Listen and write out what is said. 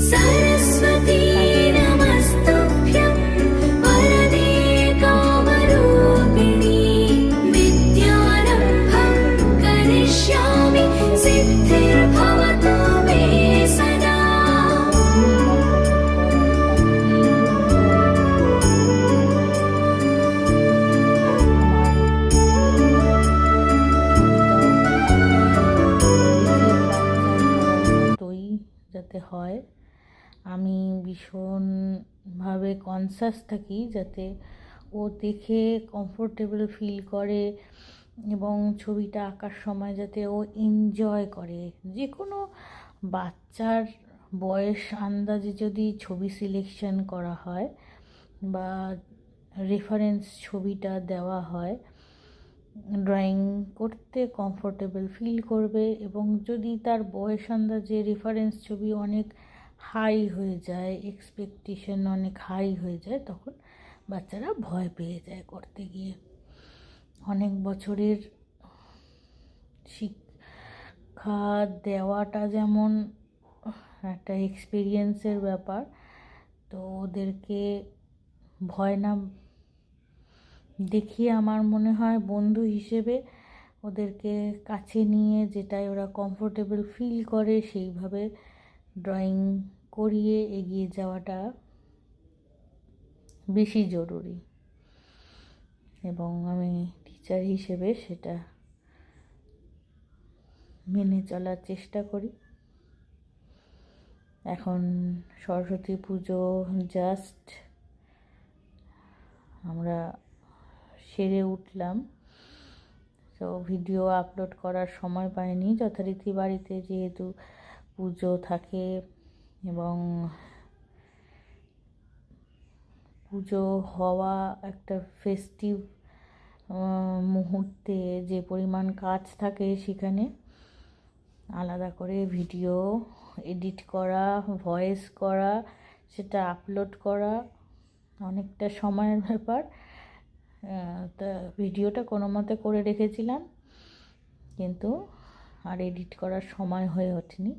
सरस्वती नमस्तुभ्यं वरदे कामरूपिणी विद्यारम्भं करिष्यामि सिद्धिर्भवतु मे सदा। যাতে হয় আমি ভীষণভাবে কনসাস থাকি যাতে ও দেখে কমফোর্টেবল ফিল করে এবং ছবিটা আঁকার সময় যাতে ও এনজয় করে। যে কোনো বাচ্চার বয়স আন্দাজে যদি ছবি সিলেকশন করা হয় বা রেফারেন্স ছবিটা দেওয়া হয়, ড্রয়িং করতে কমফোর্টেবল ফিল করবে। এবং যদি তার বয়স আন্দাজে রেফারেন্স ছবি অনেক হাই হয়ে যায়, এক্সপেকটেশন অনেক হাই হয়ে যায়, তখন বাচ্চারা ভয় পেয়ে যায় করতে গিয়ে। অনেক বছরের শিক্ষা দেওয়াটা যেমন একটা এক্সপিরিয়েন্সের ব্যাপার, তো ওদেরকে ভয় না দেখিয়ে আমার মনে হয় বন্ধু হিসেবে ওদেরকে কাছে নিয়ে যেটাই ওরা কমফোর্টেবল ফিল করে সেইভাবে ড্রয়িং করিয়ে এগিয়ে যাওয়াটা বেশি জরুরি। এবং আমি টিচার হিসেবে সেটা মেনে চলার চেষ্টা করি। এখন সরস্বতী পুজো জাস্ট আমরা সেরে উঠলাম, তো ভিডিও আপলোড করার সময় পাইনি। যথারীতি বাড়িতে যেহেতু পুজো থাকে এবং পুজো হওয়া একটা ফেস্টিভ মুহূর্তে যে পরিমাণ কাজ থাকে, সেখানে আলাদা করে ভিডিও এডিট করা, ভয়েস করা, সেটা আপলোড করা অনেকটা সময়ের ব্যাপার। তা ভিডিওটা কোনো মতে করে রেখেছিলাম, কিন্তু আর এডিট করার সময় হয়ে ওঠেনি।